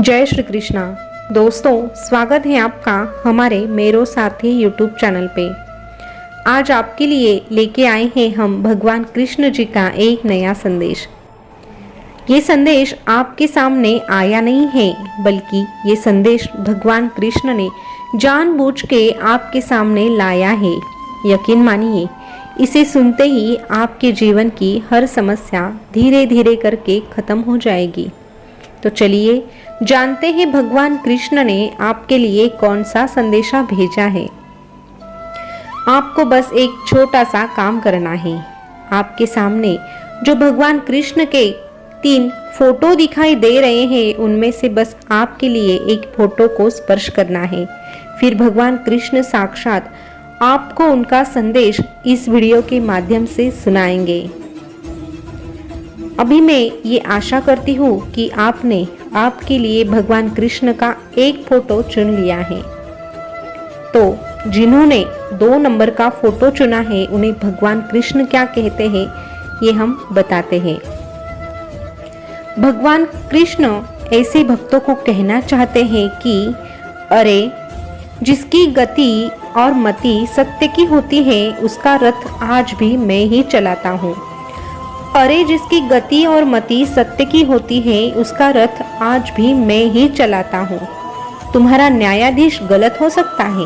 जय श्री कृष्णा। दोस्तों, स्वागत है आपका हमारे मेरो सारथी यूट्यूब चैनल पे। आज आपके लिए लेके आए हैं हम भगवान कृष्ण जी का एक नया संदेश। ये संदेश आपके सामने आया नहीं है, बल्कि ये संदेश भगवान कृष्ण ने जानबूझ के आपके सामने लाया है। यकीन मानिए, इसे सुनते ही आपके जीवन की हर समस्या धीरे धीरे करके खत्म हो जाएगी। तो चलिए जानते हैं भगवान कृष्ण ने आपके लिए कौन सा संदेशा भेजा है। आपको बस एक छोटा सा काम करना है। आपके सामने जो भगवान कृष्ण के 3 फोटो दिखाई दे रहे हैं, उनमें से बस आपके लिए एक फोटो को स्पर्श करना है। फिर भगवान कृष्ण साक्षात आपको उनका संदेश इस वीडियो के माध्यम से सुनाएंगे। अभी मैं ये आशा करती हूँ कि आपने आपके लिए भगवान कृष्ण का एक फोटो चुन लिया है। तो जिन्होंने 2 नंबर का फोटो चुना है, उन्हें भगवान कृष्ण क्या कहते हैं ये हम बताते हैं। भगवान कृष्ण ऐसे भक्तों को कहना चाहते हैं कि अरे, जिसकी गति और मति सत्य की होती है, उसका रथ आज भी मैं ही चलाता हूँ। अरे, जिसकी गति और मति सत्य की होती है, उसका रथ आज भी मैं ही चलाता हूँ। तुम्हारा न्यायाधीश गलत हो सकता है,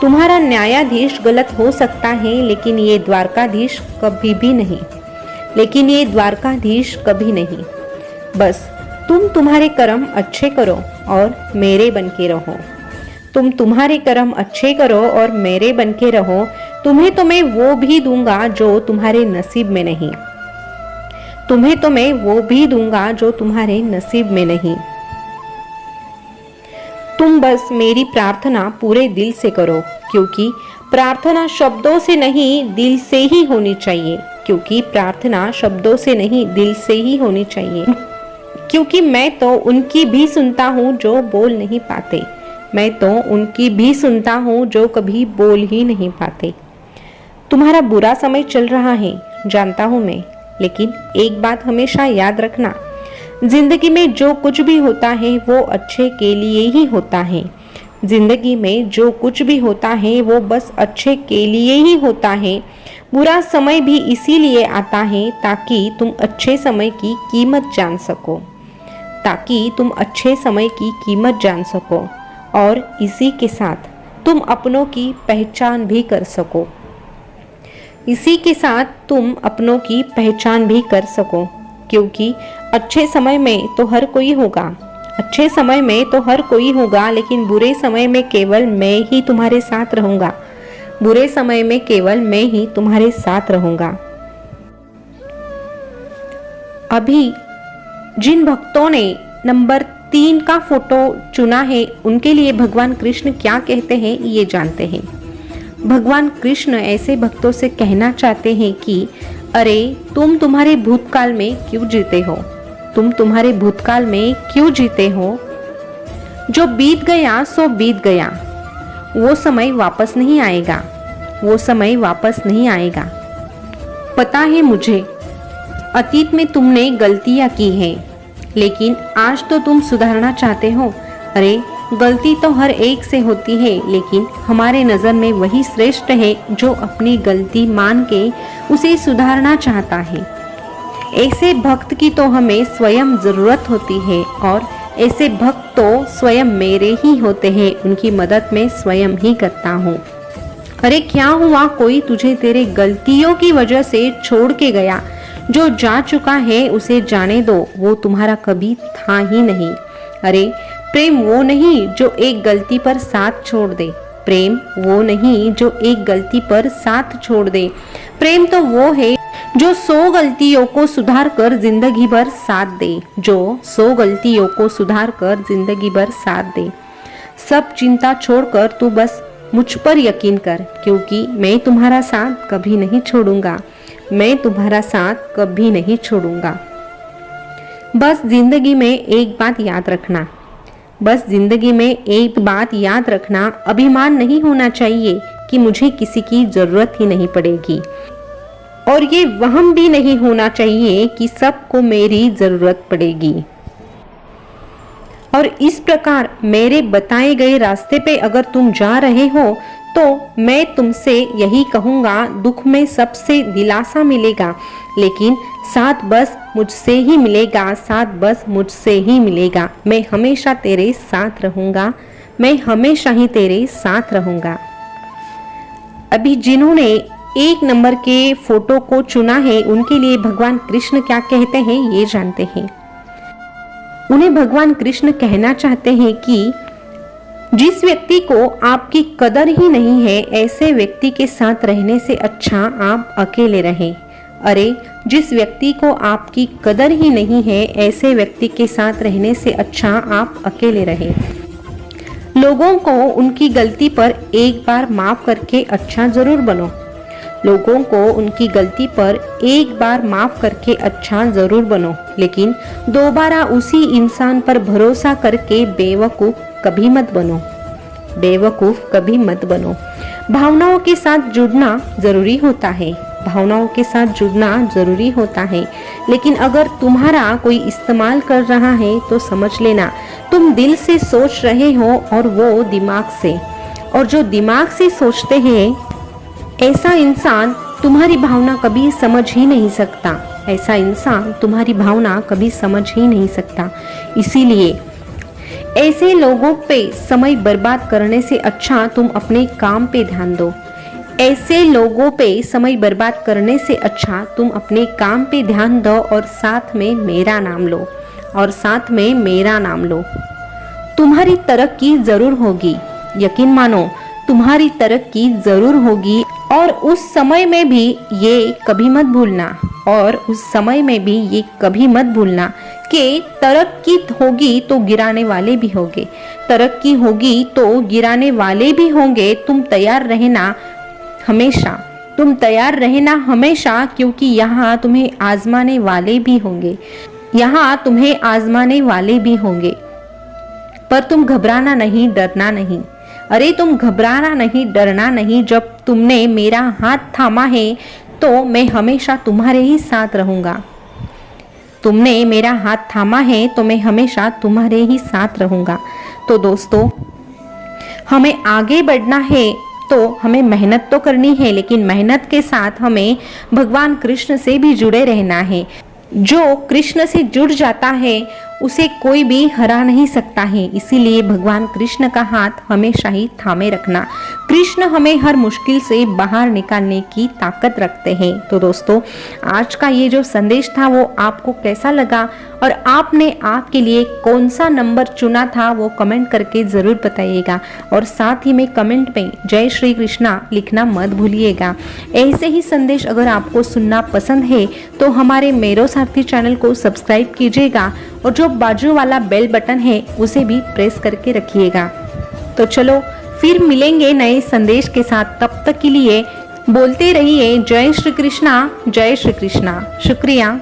तुम्हारा न्यायाधीश गलत हो सकता है, लेकिन ये द्वारकाधीश कभी भी नहीं, लेकिन ये द्वारकाधीश कभी नहीं। बस तुम तुम्हारे कर्म अच्छे करो और मेरे बन के रहो। तुम तुम्हारे कर्म अच्छे करो और मेरे बन के रहो। तुम्हें तो मैं वो भी दूंगा जो तुम्हारे नसीब में नहीं। तुम्हें तो मैं वो भी दूंगा जो तुम्हारे नसीब में नहीं। तुम बस मेरी प्रार्थना पूरे दिल से करो, क्योंकि प्रार्थना शब्दों से नहीं दिल से ही होनी चाहिए। क्योंकि प्रार्थना शब्दों से नहीं दिल से ही होनी चाहिए। क्योंकि मैं तो उनकी भी सुनता हूँ जो बोल नहीं पाते। मैं तो उनकी भी सुनता हूँ जो कभी बोल ही नहीं पाते। तुम्हारा बुरा समय चल रहा है, जानता हूँ मैं, लेकिन एक बात हमेशा याद रखना, जिंदगी में जो कुछ भी होता है वो अच्छे के लिए ही होता है। जिंदगी में जो कुछ भी होता है वो बस अच्छे के लिए ही होता है। बुरा समय भी इसीलिए आता है ताकि तुम अच्छे समय की कीमत जान सको, ताकि तुम अच्छे समय की कीमत जान सको और इसी के साथ तुम अपनों की पहचान भी कर सको। इसी के साथ तुम अपनों की पहचान भी कर सको। क्योंकि अच्छे समय में तो हर कोई होगा, अच्छे समय में तो हर कोई होगा, लेकिन बुरे समय में केवल मैं ही तुम्हारे साथ रहूंगा। बुरे समय में केवल मैं ही तुम्हारे साथ रहूंगा। अभी जिन भक्तों ने नंबर 3 का फोटो चुना है, उनके लिए भगवान कृष्ण क्या कहते हैं ये जानते हैं। भगवान कृष्ण ऐसे भक्तों से कहना चाहते हैं कि अरे, तुम तुम्हारे भूतकाल में क्यों जीते हो? तुम तुम्हारे भूतकाल में क्यों जीते हो? जो बीत गया सो बीत गया। वो समय वापस नहीं आएगा। वो समय वापस नहीं आएगा। पता है मुझे, अतीत में तुमने गलतियां की हैं, लेकिन आज तो तुम सुधारना चाहते हो। अरे, गलती तो हर एक से होती है, लेकिन हमारे नज़र में वही श्रेष्ठ है जो अपनी गलती मान के उसे सुधारना चाहता है। ऐसे भक्त की तो हमें स्वयं ज़रूरत होती है, और ऐसे भक्त तो स्वयं मेरे ही होते हैं। उनकी मदद मैं स्वयं ही करता हूँ। अरे, क्या हुआ? कोई तुझे तेरे गलतियों की वजह से छोड़ के गया। जो जा चुका है उसे जाने दो, वो तुम्हारा कभी था ही नहीं। अरे, प्रेम वो नहीं जो एक गलती पर साथ छोड़ दे। प्रेम वो नहीं जो एक गलती पर साथ छोड़ दे। प्रेम तो वो है जो 100 गलतियों को सुधार कर जिंदगी भर साथ दे। जो 100 गलतियों को सुधार कर जिंदगी भर साथ दे। सब चिंता छोड़कर तू बस मुझ पर यकीन कर, क्योंकि मैं तुम्हारा साथ कभी नहीं छोड़ूंगा। मैं तुम्हारा साथ कभी नहीं छोड़ूंगा। बस जिंदगी में एक बात याद रखना, बस जिंदगी में एक बात याद रखना, अभिमान नहीं होना चाहिए कि मुझे किसी की जरूरत ही नहीं पड़ेगी, और ये वहम भी नहीं होना चाहिए कि सबको मेरी जरूरत पड़ेगी। और इस प्रकार मेरे बताए गए रास्ते पे अगर तुम जा रहे हो तो मैं तुमसे यही कहूँगा, दुख में सबसे दिलासा मिलेगा, लेकिन साथ बस मुझसे ही मिलेगा, साथ बस मुझसे ही मिलेगा। मैं हमेशा तेरे साथ रहूँगा, मैं हमेशा ही तेरे साथ रहूँगा। अभी जिन्होंने 1 नंबर के फोटो को चुना है उनके लिए भगवान कृष्ण क्या कहते हैं ये जानते हैं। उन्हें भगवान कृष्ण कहना चाहते हैं कि जिस व्यक्ति को आपकी कदर ही नहीं है ऐसे व्यक्ति के साथ रहने से अच्छा आप अकेले रहें। अरे जिस व्यक्ति को आपकी कदर ही नहीं है ऐसे व्यक्ति के साथ रहने से अच्छा आप अकेले रहें। लोगों को उनकी गलती पर एक बार माफ करके अच्छा जरूर बनो। लोगों को उनकी गलती पर एक बार माफ करके अच्छा जरूर बनो, लेकिन दोबारा उसी इंसान पर भरोसा करके बेवकूफ कभी मत बनो। बेवकूफ कभी मत बनो। भावनाओं के साथ जुड़ना जरूरी होता है, भावनाओं के साथ जुड़ना जरूरी होता है, लेकिन अगर तुम्हारा कोई इस्तेमाल कर रहा है तो समझ लेना तुम दिल से सोच रहे हो और वो दिमाग से, और जो दिमाग से सोचते हैं ऐसा इंसान तुम्हारी भावना कभी समझ ही नहीं सकता। ऐसा इंसान तुम्हारी भावना कभी समझ ही नहीं सकता। इसीलिए ऐसे लोगों पे समय बर्बाद करने से अच्छा तुम अपने काम पे ध्यान दो। ऐसे लोगों पे समय बर्बाद करने से अच्छा तुम अपने काम पे ध्यान दो और साथ में मेरा नाम लो, और साथ में मेरा नाम लो। तुम्हारी तरक्की जरूर होगी, यकीन मानो तुम्हारी तरक्की जरूर होगी। और उस समय में भी ये कभी मत भूलना, और उस समय में भी ये कभी मत भूलना कि तरक्की होगी तो गिराने वाले भी होंगे, तरक्की होगी तो गिराने वाले भी होंगे। तुम तैयार रहना हमेशा, तुम तैयार रहना हमेशा, क्योंकि यहाँ तुम्हें आजमाने वाले भी होंगे, यहाँ तुम्हें आजमाने वाले भी होंगे। पर तुम घबराना नहीं, डरना नहीं। अरे तुम घबराना नहीं, डरना नहीं। जब तुमने मेरा हाथ थामा है तो मैं हमेशा तुम्हारे ही साथ रहूँगा। तुमने मेरा हाथ थामा है तो मैं हमेशा तुम्हारे ही साथ रहूँगा। तो दोस्तों, हमें आगे बढ़ना है तो हमें मेहनत तो करनी है, लेकिन मेहनत के साथ हमें भगवान कृष्ण से भी जुड़े रहना है। जो कृष्ण से जुड़ जाता है उसे कोई भी हरा नहीं सकता है। इसीलिए भगवान कृष्ण का हाथ हमेशा ही थामे रखना। कृष्ण हमें हर मुश्किल से बाहर निकालने की ताकत रखते हैं। तो दोस्तों, आज का ये जो संदेश था वो आपको कैसा लगा और आपने आपके लिए कौन सा नंबर चुना था वो कमेंट करके ज़रूर बताइएगा। और साथ ही में कमेंट में जय श्री कृष्णा लिखना मत भूलिएगा। ऐसे ही संदेश अगर आपको सुनना पसंद है तो हमारे मेरो सारथी चैनल को सब्सक्राइब कीजिएगा और जो बाजू वाला बेल बटन है उसे भी प्रेस करके रखिएगा। तो चलो फिर मिलेंगे नए संदेश के साथ। तब तक के लिए बोलते रहिए जय श्री कृष्णा, जय श्री कृष्णा। शुक्रिया।